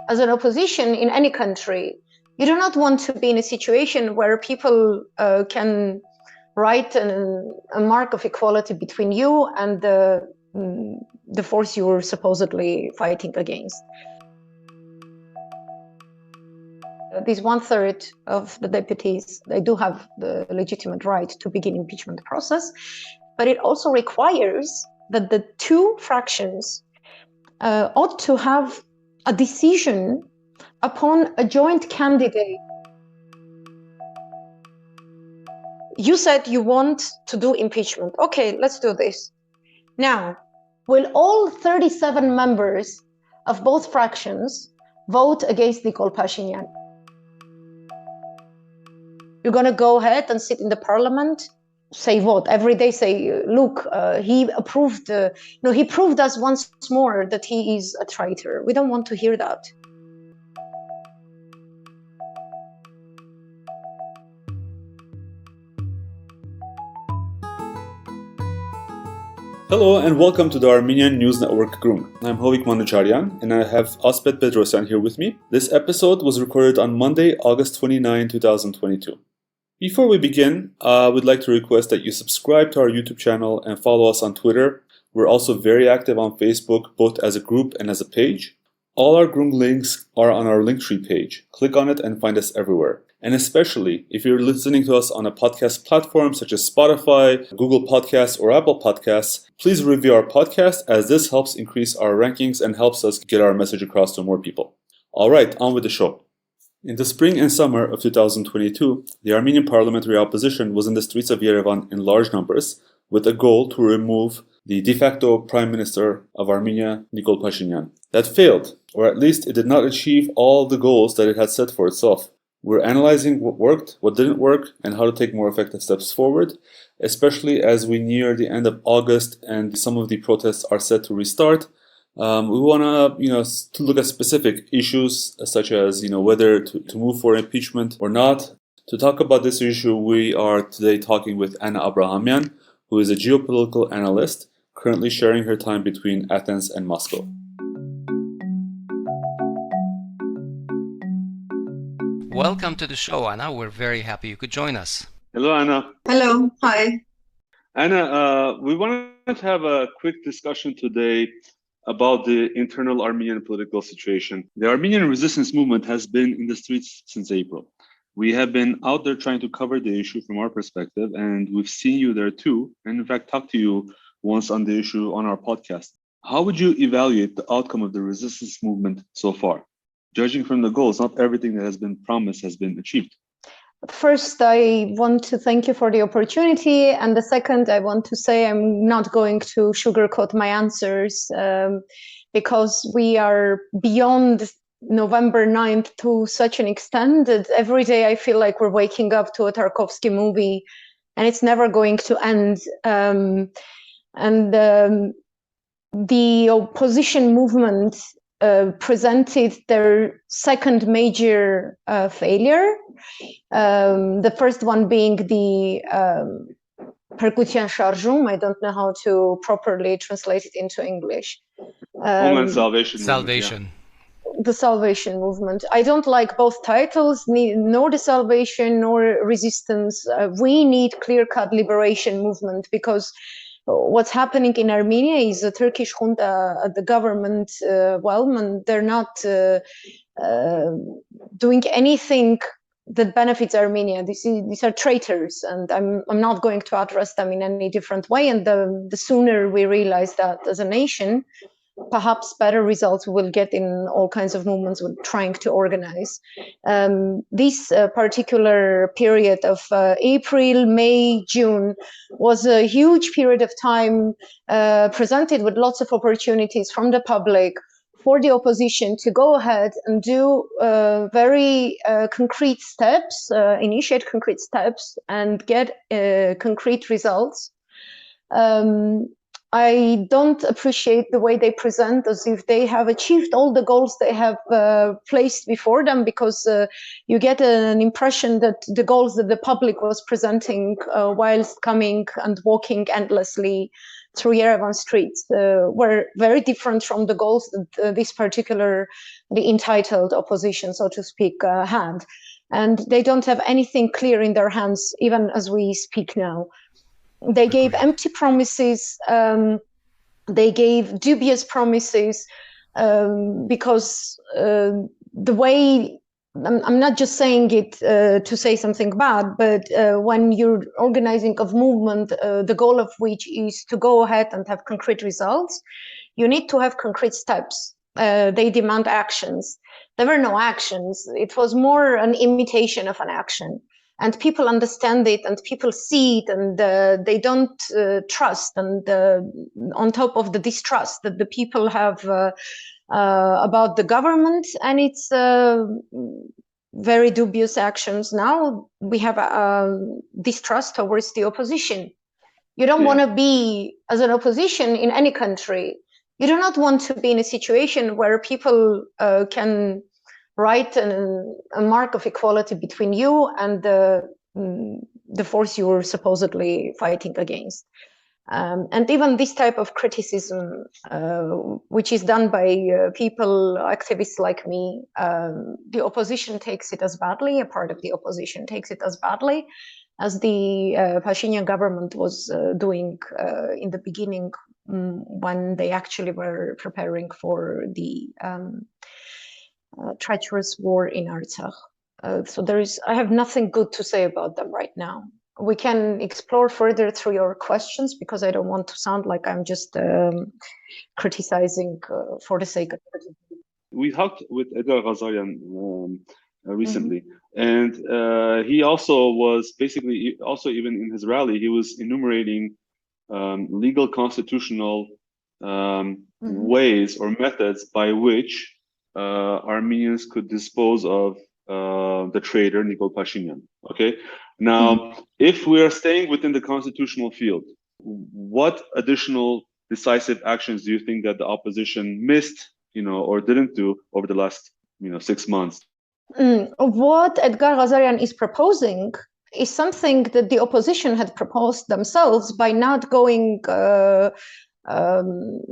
as an opposition in any country, you do not want to be in a situation where people can write a mark of equality between you and the force you're supposedly fighting against. These 1/3 of the deputies, they do have the legitimate right to begin impeachment process, but it also requires that the two fractions ought to have a decision upon a joint candidate. You said you want to do impeachment. Okay, let's do this. Now, will all 37 members of both fractions vote against Nikol Pashinyan? You're going to go ahead and sit in the parliament, say what? Every day say, look, he approved, he proved us once more that he is a traitor. We don't want to hear that. Hello and welcome to the Armenian news network Groong. I'm Hovik Manucharyan and I have Ospet Bedrosyan here with me. This episode was recorded on Monday, August 29, 2022. Before we begin, I would like to request that you subscribe to our YouTube channel and follow us on Twitter. We're also very active on Facebook, both as a group and as a page. All our Groong links are on our Linktree page. Click on it and find us everywhere. And especially if you're listening to us on a podcast platform such as Spotify, Google Podcasts, or Apple Podcasts, please review our podcast as this helps increase our rankings and helps us get our message across to more people. All right, on with the show. In the spring and summer of 2022, the Armenian parliamentary opposition was in the streets of Yerevan in large numbers with a goal to remove the de-facto Prime Minister of Armenia, Nikol Pashinyan. That failed, or at least it did not achieve all the goals that it had set for itself. We're analyzing what worked, what didn't work, and how to take more effective steps forward, especially as we near the end of August and some of the protests are set to restart. We want to look at specific issues such as whether to move for impeachment or not. To talk about this issue, we are today talking with Anna Abrahamian, who is a geopolitical analyst, currently sharing her time between Athens and Moscow. Welcome to the show, Anna. We're very happy you could join us. Hello, Anna. Hello. Hi. Anna, we wanted to have a quick discussion today about the internal Armenian political situation. The Armenian resistance movement has been in the streets since April. We have been out there trying to cover the issue from our perspective, and we've seen you there too, and in fact talked to you once on the issue on our podcast. How would you evaluate the outcome of the resistance movement so far? Judging from the goals, not everything that has been promised has been achieved. First, I want to thank you for the opportunity. And the second, I want to say I'm not going to sugarcoat my answers because we are beyond November 9th to such an extent that every day I feel like we're waking up to a Tarkovsky movie and it's never going to end. The opposition movement presented their second major failure. The first one being the percussion charjum. I don't know how to properly translate it into English. Homeland Salvation. Salvation. The Salvation Movement. I don't like both titles, nor the Salvation nor Resistance. We need clear-cut liberation movement because what's happening in Armenia is a Turkish junta at the government realm, and they're not doing anything that benefits Armenia. These are traitors, and I'm not going to address them in any different way. And the sooner we realize that as a nation, perhaps better results we'll get in all kinds of movements we're trying to organize. This particular period of April, May, June was a huge period of time presented with lots of opportunities from the public for the opposition to go ahead and do very concrete steps, initiate concrete steps and get concrete results. I don't appreciate the way they present as if they have achieved all the goals they have placed before them, because you get an impression that the goals that the public was presenting whilst coming and walking endlessly through Yerevan streets were very different from the goals that this particular, the entitled opposition, so to speak, had. And they don't have anything clear in their hands, even as we speak now. They gave empty promises. They gave dubious promises because the way, I'm not just saying it to say something bad, but when you're organizing a movement, the goal of which is to go ahead and have concrete results, you need to have concrete steps. They demand actions. There were no actions. It was more an imitation of an action. And people understand it, and people see it, and they don't trust. And on top of the distrust that the people have about the government and its very dubious actions, now we have distrust towards the opposition. You don't want to be, as an opposition in any country, you do not want to be in a situation where people can write a mark of equality between you and the force you're supposedly fighting against. And even this type of criticism, which is done by people, activists like me, the opposition takes it as badly, a part of the opposition takes it as badly as the Pashinyan government was doing in the beginning when they actually were preparing for the treacherous war in Artsakh. So I have nothing good to say about them right now. We can explore further through your questions, because I don't want to sound like I'm just criticizing for the sake of it. We talked with Edgar Ghazarian recently, and he also was basically, also even in his rally, he was enumerating legal constitutional ways or methods by which Armenians could dispose of the traitor Nikol Pashinyan. Okay, now if we are staying within the constitutional field, what additional decisive actions do you think that the opposition missed, or didn't do over the last, 6 months? What Edgar Ghazarian is proposing is something that the opposition had proposed themselves by not going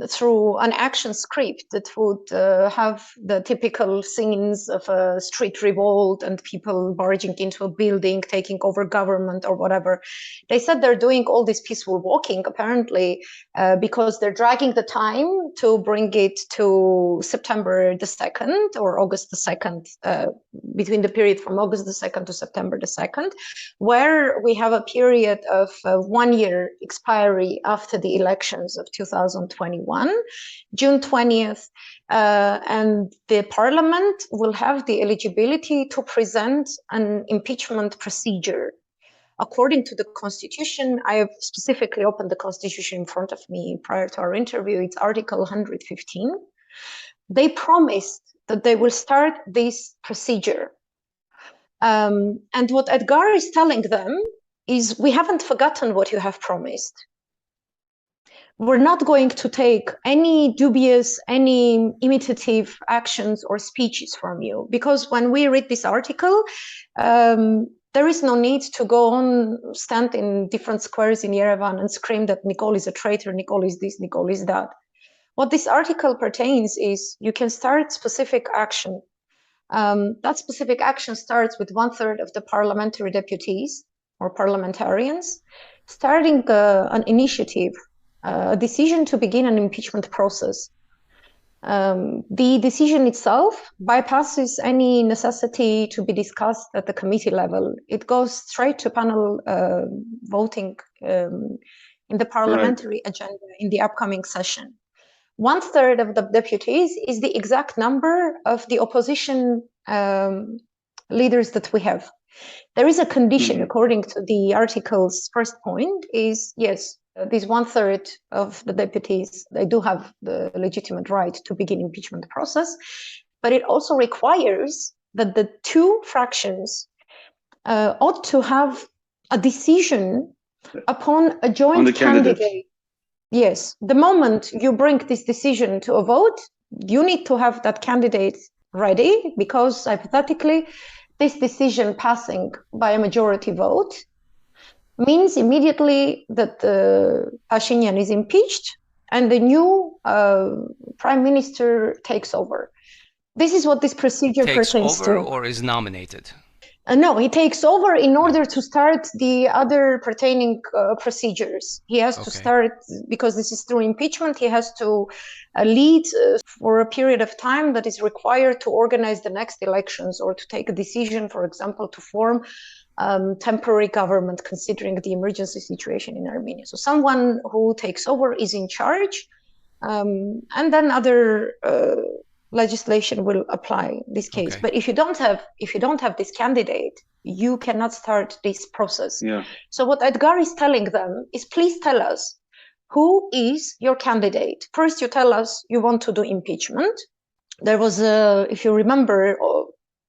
through an action script that would have the typical scenes of a street revolt and people barging into a building, taking over government or whatever. They said they're doing all this peaceful walking, apparently, because they're dragging the time to bring it to September the 2nd or August the 2nd, between the period from August the 2nd to September the 2nd, where we have a period of 1 year expiry after the elections of 2021, June 20th, and the parliament will have the eligibility to present an impeachment procedure. According to the constitution, I have specifically opened the constitution in front of me prior to our interview, it's Article 115. They promised that they will start this procedure. And what Edgar is telling them is, we haven't forgotten what you have promised. We're not going to take any dubious, any imitative actions or speeches from you. Because when we read this article, there is no need to go on, stand in different squares in Yerevan and scream that Nikol is a traitor, Nikol is this, Nikol is that. What this article pertains is, you can start specific action. That specific action starts with 1/3 of the parliamentary deputies or parliamentarians, starting an initiative, a decision to begin an impeachment process. The decision itself bypasses any necessity to be discussed at the committee level. It goes straight to panel voting in the parliamentary agenda in the upcoming session. 1/3 of the deputies is the exact number of the opposition leaders that we have. There is a condition, according to the article's first point, is yes, these 1/3 of the deputies, they do have the legitimate right to begin impeachment process, but it also requires that the two fractions ought to have a decision upon a joint candidate. Yes, the moment you bring this decision to a vote, you need to have that candidate ready, because hypothetically, this decision passing by a majority vote means immediately that Pashinyan is impeached and the new prime minister takes over. This is what this procedure pertains to. Takes over or is nominated? No, he takes over in order to start the other pertaining procedures. He has to start, because this is through impeachment, he has to lead for a period of time that is required to organize the next elections or to take a decision, for example, to form temporary government considering the emergency situation in Armenia. So someone who takes over is in charge, and then other legislation will apply in this case. But if you don't have this candidate, you cannot start this process. So what Edgar is telling them is, please tell us, who is your candidate? First, you tell us you want to do impeachment. There was if you remember,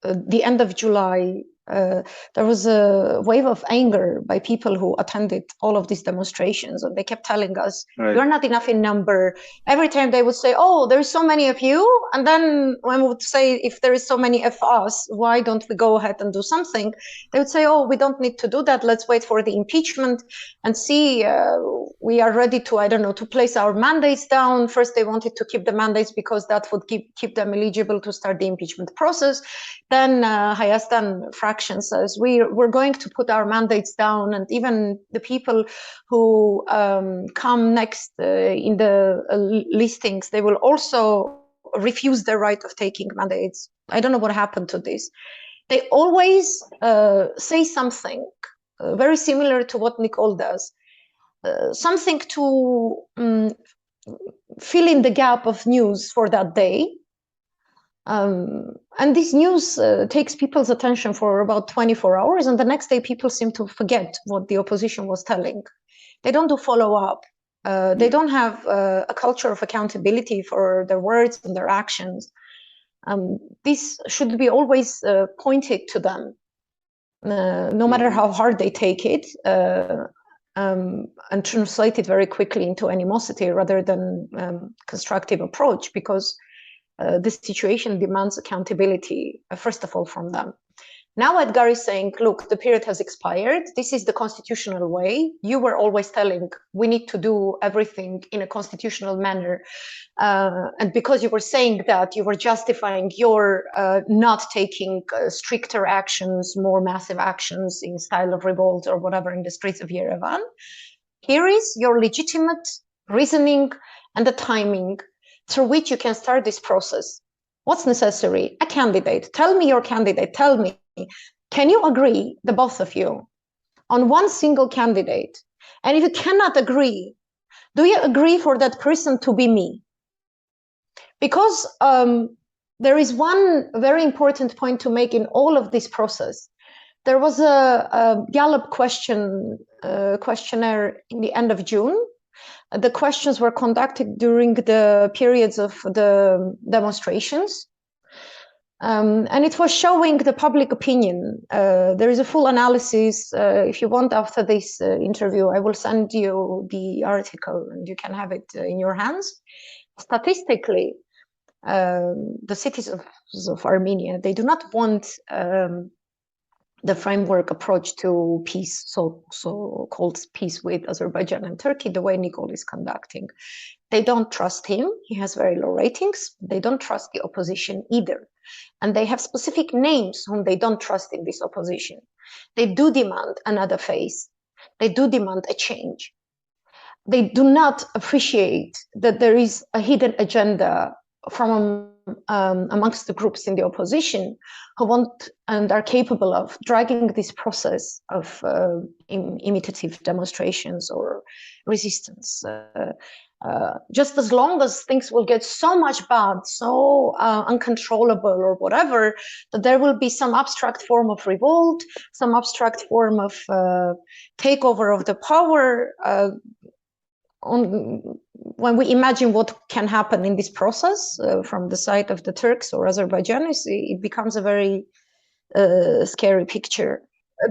the end of July, there was a wave of anger by people who attended all of these demonstrations, and they kept telling us, you're not enough in number. Every time they would say, oh, there's so many of you, and then when we would say, if there is so many of us, why don't we go ahead and do something? They would say, oh, we don't need to do that. Let's wait for the impeachment and see. We are ready to, I don't know, to place our mandates down. First, they wanted to keep the mandates because that would keep them eligible to start the impeachment process. Then Hayastan fraction says, we're going to put our mandates down, and even the people who come next in the listings, they will also refuse the right of taking mandates. I don't know what happened to this. They always say something very similar to what Nikol does, something to fill in the gap of news for that day. And this news takes people's attention for about 24 hours, and the next day people seem to forget what the opposition was telling. They don't do follow-up. They don't have a culture of accountability for their words and their actions. This should be always pointed to them, no matter how hard they take it, and translate it very quickly into animosity rather than constructive approach, because this situation demands accountability, first of all, from them. Now Edgar is saying, look, the period has expired. This is the constitutional way. You were always telling we need to do everything in a constitutional manner. And because you were saying that, you were justifying your not taking stricter actions, more massive actions in style of revolt or whatever in the streets of Yerevan. Here is your legitimate reasoning and the timing through which you can start this process. What's necessary? A candidate. Tell me your candidate. Tell me. Can you agree, the both of you, on one single candidate? And if you cannot agree, do you agree for that person to be me? Because there is one very important point to make in all of this process. There was a Gallup questionnaire in the end of June. The questions were conducted during the periods of the demonstrations. And it was showing the public opinion. There is a full analysis. If you want, after this interview, I will send you the article and you can have it in your hands. Statistically, the citizens of Armenia, they do not want the framework approach to peace, so-called peace with Azerbaijan and Turkey, the way Nikol is conducting. They don't trust him. He has very low ratings. They don't trust the opposition either. And they have specific names whom they don't trust in this opposition. They do demand another face. They do demand a change. They do not appreciate that there is a hidden agenda from amongst the groups in the opposition who want and are capable of dragging this process of imitative demonstrations or resistance. Just as long as things will get so much bad, so uncontrollable or whatever, that there will be some abstract form of revolt, some abstract form of takeover of the power. When we imagine what can happen in this process from the side of the Turks or Azerbaijanis, it becomes a very scary picture.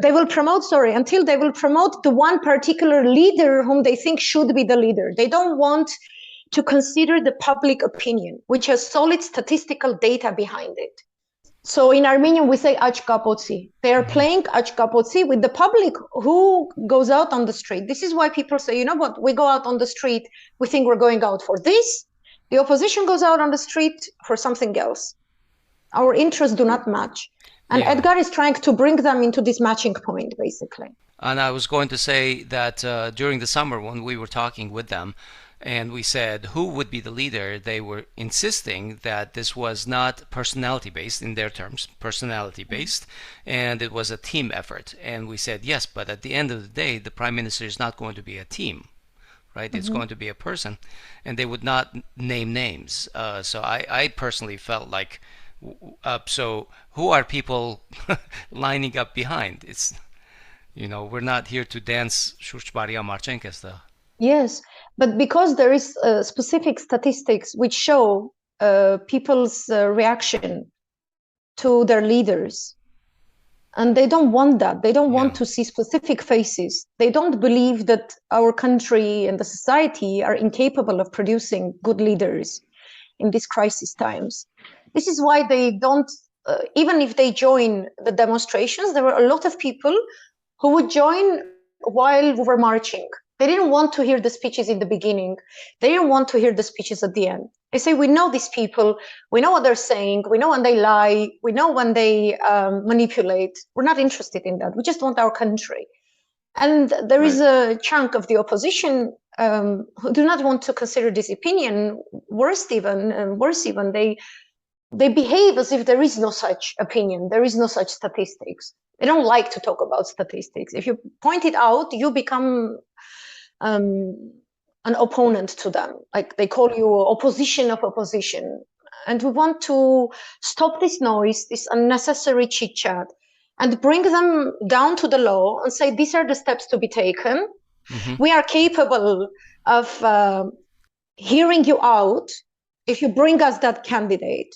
They will promote, until they will promote the one particular leader whom they think should be the leader. They don't want to consider the public opinion, which has solid statistical data behind it. So in Armenian, we say ach kapotsi. They are playing ach kapotsi with the public who goes out on the street. This is why people say, you know what, we go out on the street, we think we're going out for this. The opposition goes out on the street for something else. Our interests do not match. And Yeah. Edgar is trying to bring them into this matching point, basically. And I was going to say that during the summer when we were talking with them and we said who would be the leader, they were insisting that this was not personality based in their terms, personality based, and it was a team effort. And we said, yes, but at the end of the day, the prime minister is not going to be a team, right? It's going to be a person, and they would not name names. So I personally felt like, so who are people lining up behind? It's, we're not here to dance Shurchbaria Marchenkesta. Yes, but because there is specific statistics which show people's reaction to their leaders, and they don't want that. They don't want to see specific faces. They don't believe that our country and the society are incapable of producing good leaders in these crisis times. This is why they don't, even if they join the demonstrations, there were a lot of people who would join while we were marching. They didn't want to hear the speeches in the beginning. They didn't want to hear the speeches at the end. They say, we know these people. We know what they're saying. We know when they lie. We know when they manipulate. We're not interested in that. We just want our country. And there is a chunk of the opposition who do not want to consider this opinion. Worse even, they behave as if there is no such opinion. There is no such statistics. They don't like to talk about statistics. If you point it out, you become an opponent to them. Like they call you opposition of opposition. And we want to stop this noise, this unnecessary chit chat, and bring them down to the law and say, these are the steps to be taken. We are capable of hearing you out if you bring us that candidate.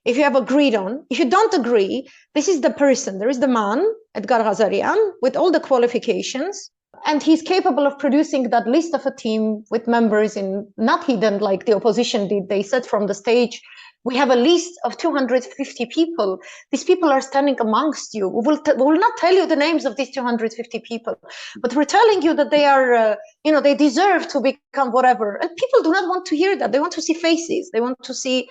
If you have agreed on, if you don't agree, this is the person, there is the man, Edgar Ghazarian, with all the qualifications, and he's capable of producing that list of a team with members in, not hidden like the opposition did. They said from the stage, we have a list of 250 people. These people are standing amongst you. We will not tell you the names of these 250 people, but we're telling you that they are, they deserve to become whatever. And people do not want to hear that. They want to see faces. They want to see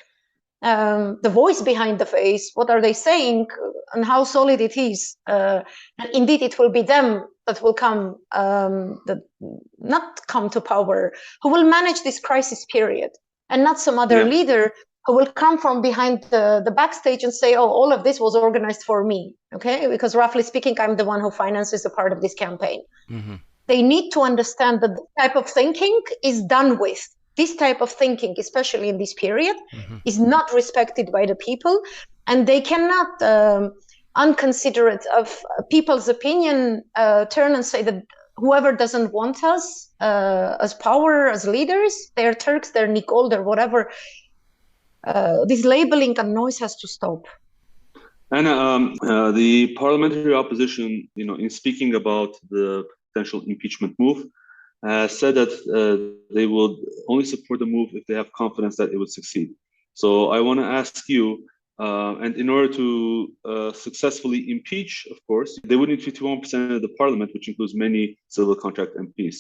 the voice behind the face. What are they saying and how solid it is? And indeed, it will be them that will come, not come to power, who will manage this crisis period, and not some other leader who will come from behind the backstage and say, oh, all of this was organized for me, okay? Because roughly speaking, I'm the one who finances a part of this campaign. They need to understand that this type of thinking is done with. This type of thinking, especially in this period, is not respected by the people, and they cannot, unconsiderate of people's opinion, turn and say that whoever doesn't want us as power, as leaders, they're Turks, they're Nikol, they're whatever. This labeling and noise has to stop. Anna, the parliamentary opposition, in speaking about the potential impeachment move, said that they would only support the move if they have confidence that it would succeed. So I want to ask you, and in order to successfully impeach, of course, they would need 51% of the parliament, which includes many civil contract MPs.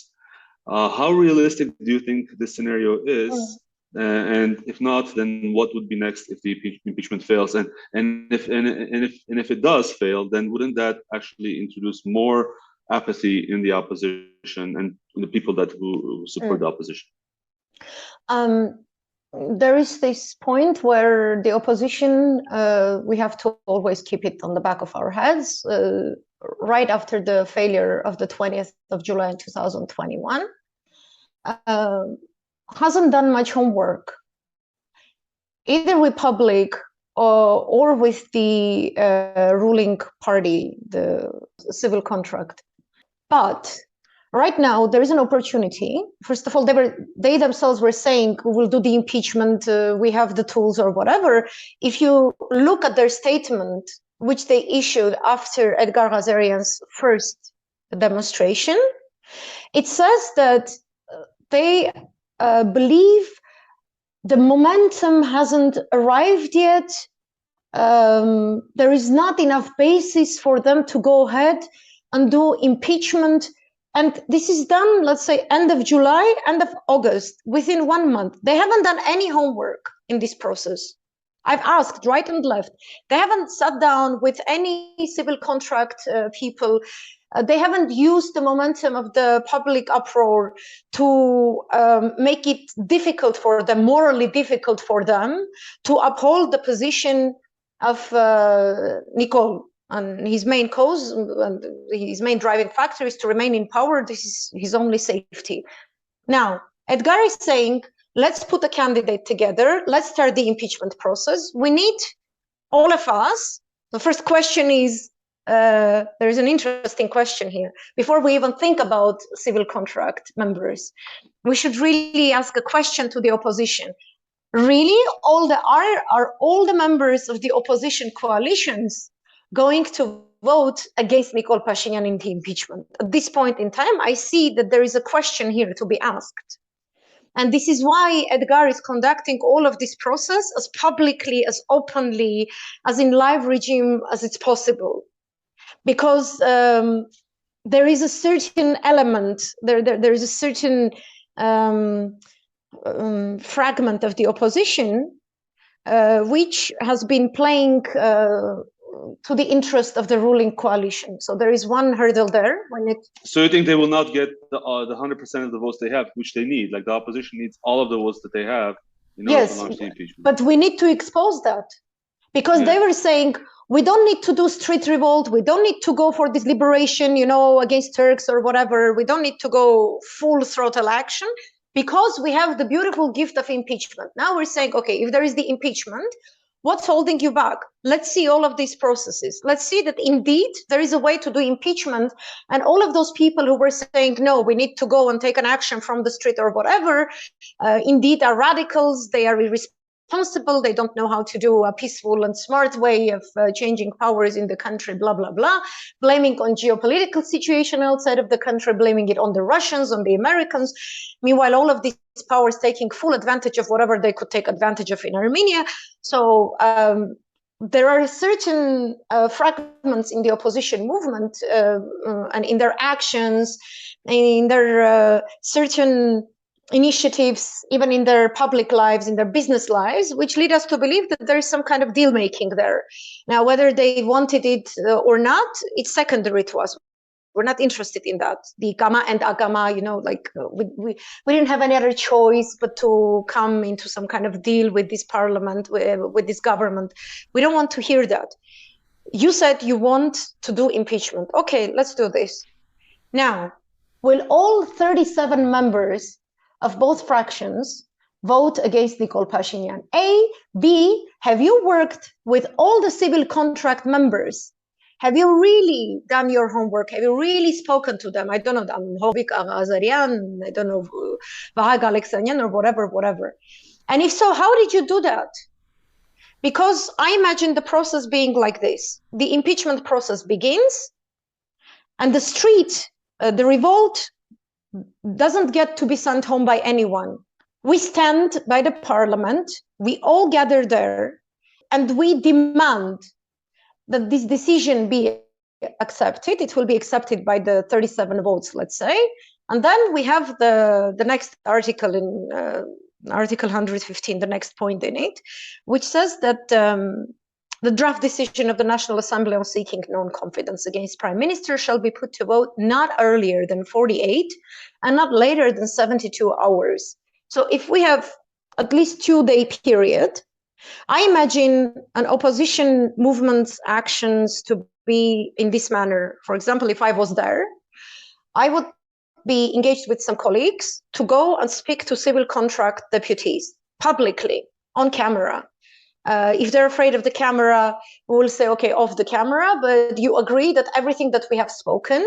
How realistic do you think this scenario is? And if not, then what would be next if the impeachment fails? And if it does fail, then wouldn't that actually introduce more apathy in the opposition and the people who support the opposition? There is this point where the opposition, we have to always keep it on the back of our heads, right after the failure of the 20th of July in 2021, hasn't done much homework, either with public or with the ruling party, the civil contract. But right now, there is an opportunity. First of all, they themselves were saying, we will do the impeachment, we have the tools or whatever. If you look at their statement, which they issued after Edgar Ghazarian's first demonstration, it says that they believe the momentum hasn't arrived yet there is not enough basis for them to go ahead and do impeachment. And this is done, let's say, end of July, end of August, within 1 month. They haven't done any homework in this process. I've asked right and left. They haven't sat down with any civil contract people. They haven't used the momentum of the public uproar to make it difficult for them, morally difficult for them, to uphold the position of Nikol. And his main cause and his main driving factor is to remain in power. This is his only safety. Now, Edgar is saying, let's put a candidate together. Let's start the impeachment process. We need all of us. The first question is, there is an interesting question here. Before we even think about civil contract members, we should really ask a question to the opposition. Really, are all the members of the opposition coalitions going to vote against Nikol Pashinyan in the impeachment? At this point in time, I see that there is a question here to be asked. And this is why Edgar is conducting all of this process as publicly, as openly, as in live regime as it's possible. Because there is a certain element, there is a certain fragment of the opposition which has been playing to the interest of the ruling coalition. So there is one hurdle there. So you think they will not get the 100% of the votes they have, which they need? Like the opposition needs all of the votes that they have in order to launch the impeachment. But we need to expose that. Because they were saying, we don't need to do street revolt. We don't need to go for this liberation, against Turks or whatever. We don't need to go full throttle action because we have the beautiful gift of impeachment. Now we're saying, okay, if there is the impeachment, what's holding you back? Let's see all of these processes. Let's see that indeed there is a way to do impeachment. And all of those people who were saying, no, we need to go and take an action from the street or whatever, indeed are radicals. They are irresponsible. They don't know how to do a peaceful and smart way of changing powers in the country, blah, blah, blah, blaming on geopolitical situation outside of the country, blaming it on the Russians, on the Americans. Meanwhile, all of these powers taking full advantage of whatever they could take advantage of in Armenia. So there are certain fragments in the opposition movement and in their actions, in their certain initiatives, even in their public lives, in their business lives, which lead us to believe that there is some kind of deal making there. Now, whether they wanted it or not, it's secondary to us. We're not interested in that. The Gama and Agama, we didn't have any other choice but to come into some kind of deal with this parliament, with this government. We don't want to hear that. You said you want to do impeachment. Okay, let's do this. Now, will all 37 members of both fractions vote against Nikol Pashinyan? A. B. Have you worked with all the civil contract members? Have you really done your homework? Have you really spoken to them? I don't know, Hovik Manucharyan, I don't know, Vahag Alexanian or whatever. And if so, how did you do that? Because I imagine the process being like this. The impeachment process begins and the street, the revolt doesn't get to be sent home by anyone. We stand by the parliament, we all gather there, and we demand that this decision be accepted. It will be accepted by the 37 votes, let's say. And then we have the next article in Article 115, the next point in it, which says that the draft decision of the National Assembly on seeking non-confidence against Prime Minister shall be put to vote not earlier than 48 and not later than 72 hours. So if we have at least 2-day period, I imagine an opposition movement's actions to be in this manner. For example, if I was there, I would be engaged with some colleagues to go and speak to civil contract deputies publicly on camera. If they're afraid of the camera, we will say, okay, off the camera, but you agree that everything that we have spoken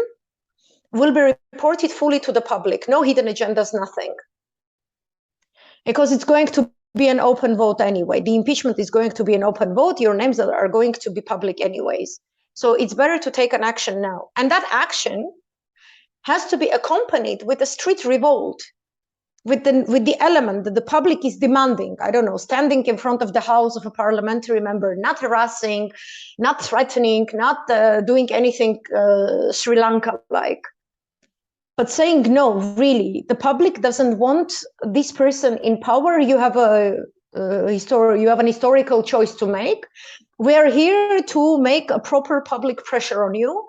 will be reported fully to the public. No hidden agendas, nothing. Because it's going to be an open vote anyway. The impeachment is going to be an open vote. Your names are going to be public anyways. So it's better to take an action now. And that action has to be accompanied with a street revolt. with the element that the public is demanding, I don't know, standing in front of the house of a parliamentary member, not harassing, not threatening, not doing anything Sri Lanka-like, but saying, no, really, the public doesn't want this person in power. You have an historical choice to make. We are here to make a proper public pressure on you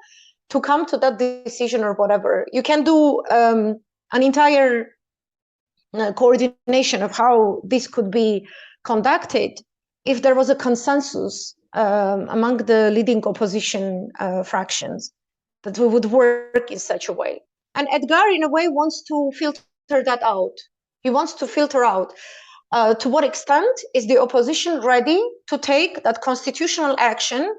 to come to that decision or whatever. You can do an entire coordination of how this could be conducted if there was a consensus among the leading opposition fractions that we would work in such a way. And Edgar, in a way, wants to filter that out. He wants to filter out to what extent is the opposition ready to take that constitutional action,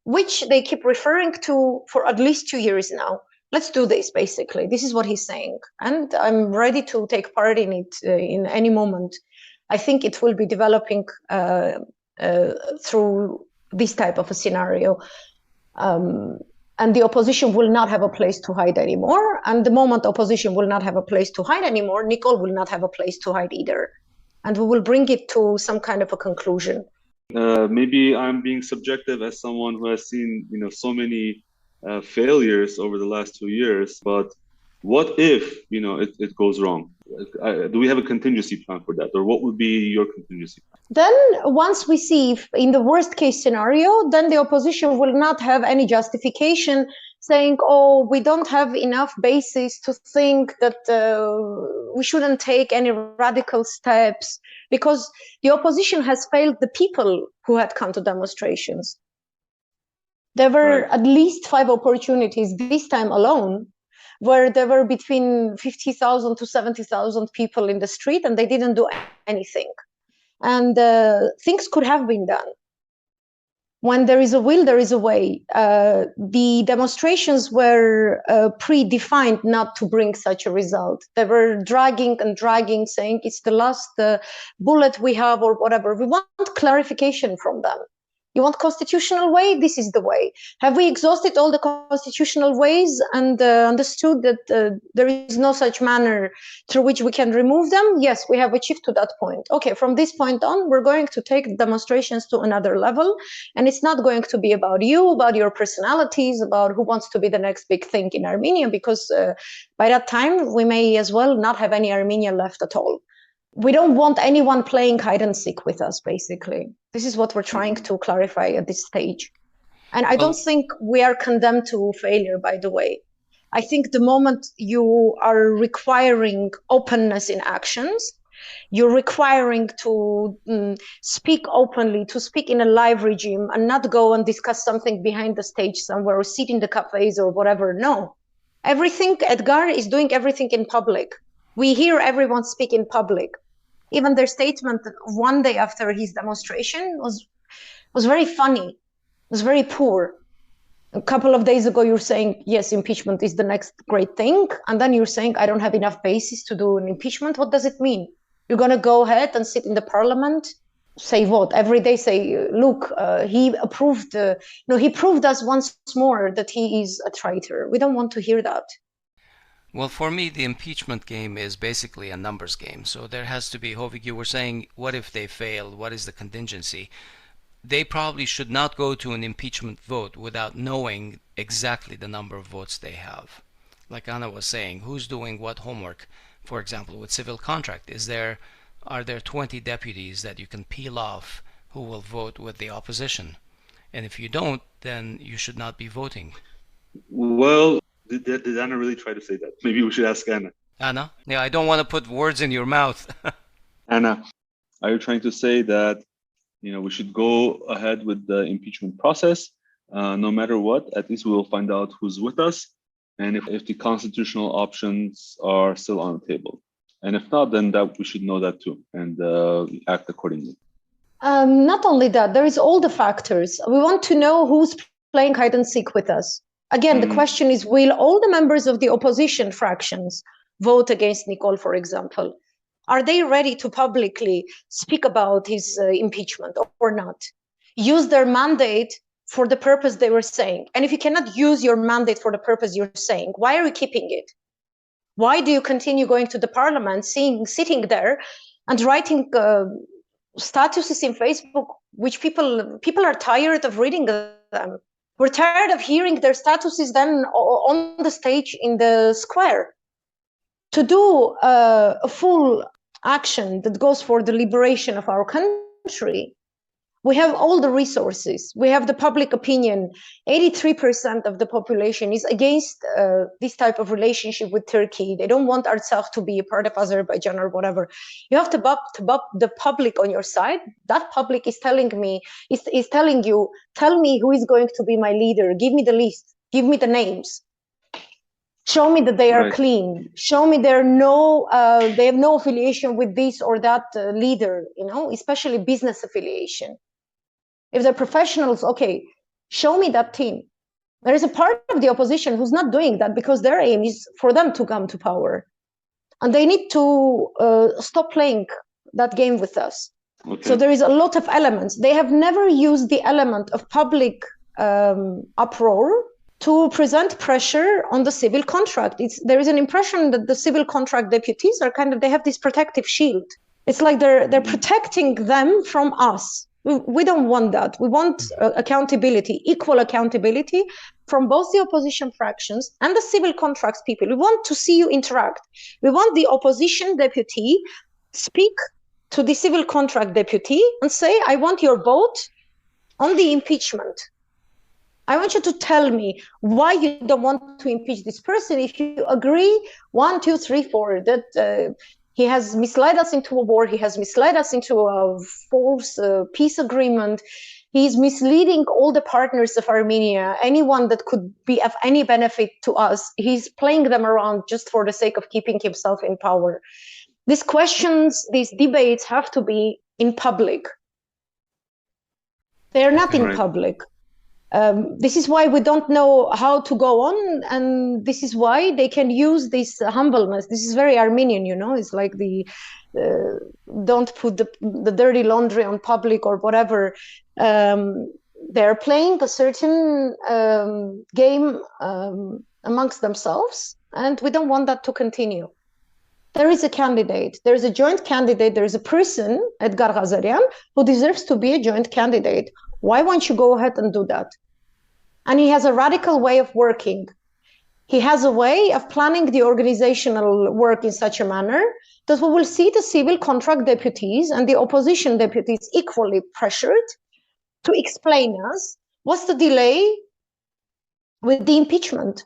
which they keep referring to for at least 2 years now. Let's do this, basically. This is what he's saying. And I'm ready to take part in it in any moment. I think it will be developing through this type of a scenario. And the opposition will not have a place to hide anymore. And the moment opposition will not have a place to hide anymore, Nikol will not have a place to hide either. And we will bring it to some kind of a conclusion. Maybe I'm being subjective as someone who has seen, so many failures over the last 2 years, but what if, it goes wrong? Do we have a contingency plan for that? Or what would be your contingency plan? Then once we see if in the worst case scenario, then the opposition will not have any justification saying, oh, we don't have enough basis to think that we shouldn't take any radical steps, because the opposition has failed the people who had come to demonstrations. There were at least 5 opportunities this time alone where there were between 50,000 to 70,000 people in the street and they didn't do anything. And things could have been done. When there is a will, there is a way. The demonstrations were predefined not to bring such a result. They were dragging and dragging, saying it's the last bullet we have or whatever. We want clarification from them. You want constitutional way? This is the way. Have we exhausted all the constitutional ways and understood that there is no such manner through which we can remove them? Yes, we have achieved to that point. Okay, from this point on, we're going to take demonstrations to another level. And it's not going to be about you, about your personalities, about who wants to be the next big thing in Armenia, because by that time, we may as well not have any Armenia left at all. We don't want anyone playing hide and seek with us, basically. This is what we're trying to clarify at this stage. And I don't think we are condemned to failure, by the way. I think the moment you are requiring openness in actions, you're requiring to speak openly, to speak in a live regime and not go and discuss something behind the stage somewhere or sit in the cafes or whatever. No. Everything, Edgar is doing everything in public. We hear everyone speak in public. Even their statement one day after his demonstration was very funny. It was very poor. A couple of days ago, you're saying, yes, impeachment is the next great thing. And then you're saying, I don't have enough basis to do an impeachment. What does it mean? You're going to go ahead and sit in the parliament? Say what? Every day say, look, he approved, he proved us once more that he is a traitor. We don't want to hear that. Well, for me, the impeachment game is basically a numbers game. So there has to be, Hovik, you were saying, what if they fail? What is the contingency? They probably should not go to an impeachment vote without knowing exactly the number of votes they have. Like Anna was saying, who's doing what homework? For example, with civil contract, are there 20 deputies that you can peel off who will vote with the opposition? And if you don't, then you should not be voting. Well, did Anna really try to say that? Maybe we should ask Anna. Anna? Yeah, I don't want to put words in your mouth. Anna, are you trying to say that we should go ahead with the impeachment process, no matter what? At least we will find out who's with us, and if the constitutional options are still on the table. And if not, then that we should know that too and act accordingly. Not only that, there is all the factors. We want to know who's playing hide and seek with us. Again, the question is, will all the members of the opposition fractions vote against Nikol, for example? Are they ready to publicly speak about his impeachment or not? Use their mandate for the purpose they were saying. And if you cannot use your mandate for the purpose you're saying, why are you keeping it? Why do you continue going to the parliament, sitting there and writing statuses in Facebook, which people are tired of reading them? We're tired of hearing their statuses then on the stage in the square. To do a full action that goes for the liberation of our country, we have all the resources. We have the public opinion. 83% of the population is against this type of relationship with Turkey. They don't want Artsakh to be a part of Azerbaijan or whatever. You have to bop the public on your side. That public is telling you, tell me who is going to be my leader. Give me the list. Give me the names. Show me that they are clean. Show me they have no affiliation with this or that leader, especially business affiliation. If they're professionals, okay, show me that team. There is a part of the opposition who's not doing that because their aim is for them to come to power. And they need to stop playing that game with us. Okay. So there is a lot of elements. They have never used the element of public uproar to present pressure on the civil contract. There is an impression that the civil contract deputies are they have this protective shield. It's like they're protecting them from us. We don't want that. We want accountability, equal accountability from both the opposition fractions and the civil contracts people. We want to see you interact. We want the opposition deputy speak to the civil contract deputy and say, I want your vote on the impeachment. I want you to tell me why you don't want to impeach this person. If you agree, 1, 2, 3, 4, that he has misled us into a war, he has misled us into a false peace agreement, he's misleading all the partners of Armenia, anyone that could be of any benefit to us, he's playing them around just for the sake of keeping himself in power. These questions, these debates have to be in public. They are not in public. This is why we don't know how to go on, and this is why they can use this humbleness. This is very Armenian, it's like don't put the dirty laundry on public or whatever. They're playing a certain game amongst themselves, and we don't want that to continue. There is a candidate, there is a joint candidate, there is a person, Edgar Ghazarian, who deserves to be a joint candidate. Why won't you go ahead and do that? And he has a radical way of working. He has a way of planning the organizational work in such a manner that we will see the civil contract deputies and the opposition deputies equally pressured to explain us what's the delay with the impeachment.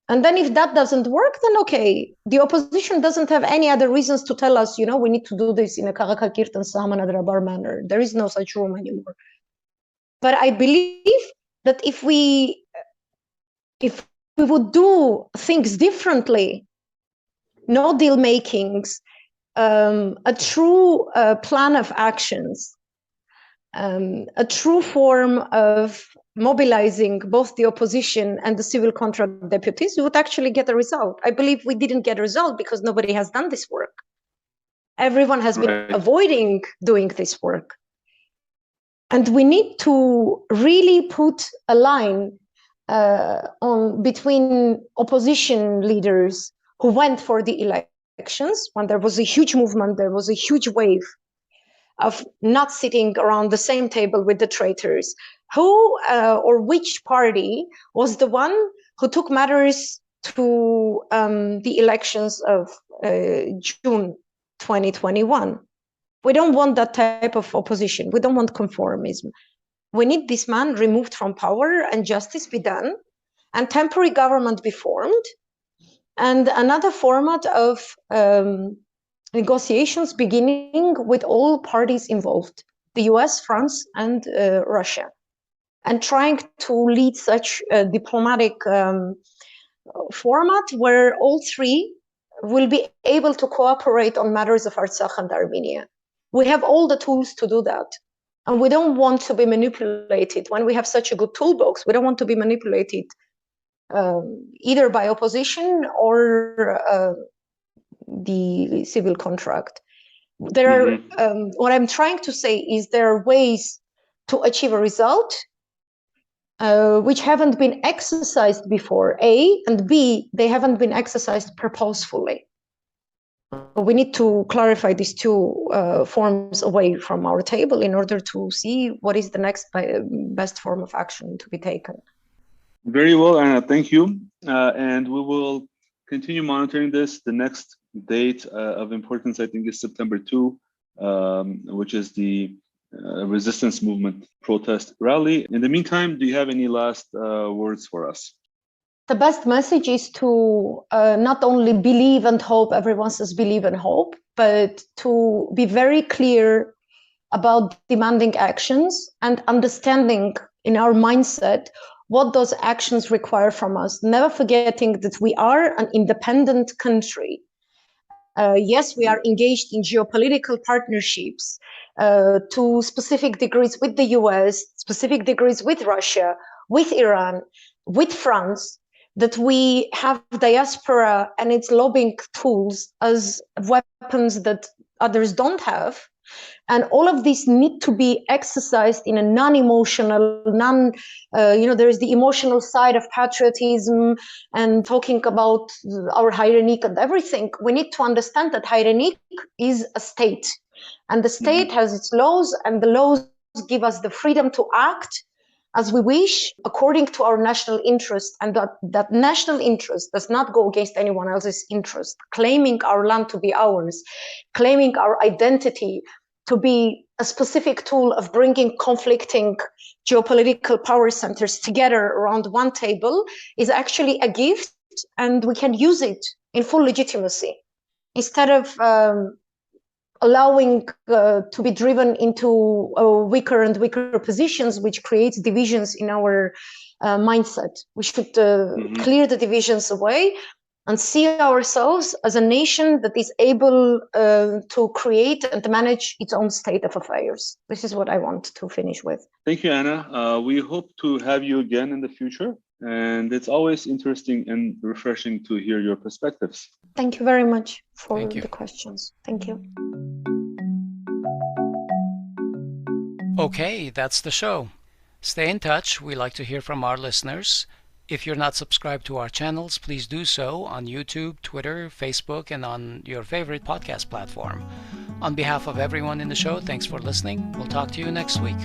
And then if that doesn't work, then okay, the opposition doesn't have any other reasons to tell us, we need to do this in a Karakalkirt and Saman Adrabar manner. There is no such room anymore. But I believe that if we would do things differently, no deal makings, a true plan of actions, a true form of mobilizing both the opposition and the civil contract deputies, we would actually get a result. I believe we didn't get a result because nobody has done this work. Everyone has been avoiding doing this work. And we need to really put a line between opposition leaders who went for the elections when there was a huge movement, there was a huge wave of not sitting around the same table with the traitors. Who or which party was the one who took matters to the elections of June 2021? We don't want that type of opposition. We don't want conformism. We need this man removed from power and justice be done and temporary government be formed and another format of negotiations beginning with all parties involved, the US, France, and Russia, and trying to lead such a diplomatic format where all three will be able to cooperate on matters of Artsakh and Armenia. We have all the tools to do that. And we don't want to be manipulated. When we have such a good toolbox, we don't want to be manipulated either by opposition or the civil contract. There are, what I'm trying to say is there are ways to achieve a result which haven't been exercised before, A, and B, they haven't been exercised purposefully. We need to clarify these two forms away from our table in order to see what is the next best form of action to be taken. Very well, Anna, thank you. And we will continue monitoring this. The next date of importance, I think, is September 2, which is the resistance movement protest rally. In the meantime, do you have any last words for us? The best message is to not only believe and hope, everyone says believe and hope, but to be very clear about demanding actions and understanding in our mindset what those actions require from us, never forgetting that we are an independent country. Yes, we are engaged in geopolitical partnerships to specific degrees with the US, specific degrees with Russia, with Iran, with France, that we have diaspora and its lobbying tools as weapons that others don't have. And all of these need to be exercised in a non-emotional, there is the emotional side of patriotism and talking about our Hierenic and everything. We need to understand that Hierenic is a state, and the state has its laws, and the laws give us the freedom to act as we wish according to our national interest, and that national interest does not go against anyone else's interest. Claiming our land to be ours, claiming our identity to be a specific tool of bringing conflicting geopolitical power centers together around one table is actually a gift, and we can use it in full legitimacy instead of allowing to be driven into weaker and weaker positions, which creates divisions in our mindset. We should clear the divisions away and see ourselves as a nation that is able to create and manage its own state of affairs. This is what I want to finish with. Thank you, Anna. We hope to have you again in the future. And it's always interesting and refreshing to hear your perspectives. Thank you very much for the questions. Thank you. Okay, that's the show. Stay in touch. We like to hear from our listeners. If you're not subscribed to our channels, please do so on YouTube, Twitter, Facebook, and on your favorite podcast platform. On behalf of everyone in the show, thanks for listening. We'll talk to you next week.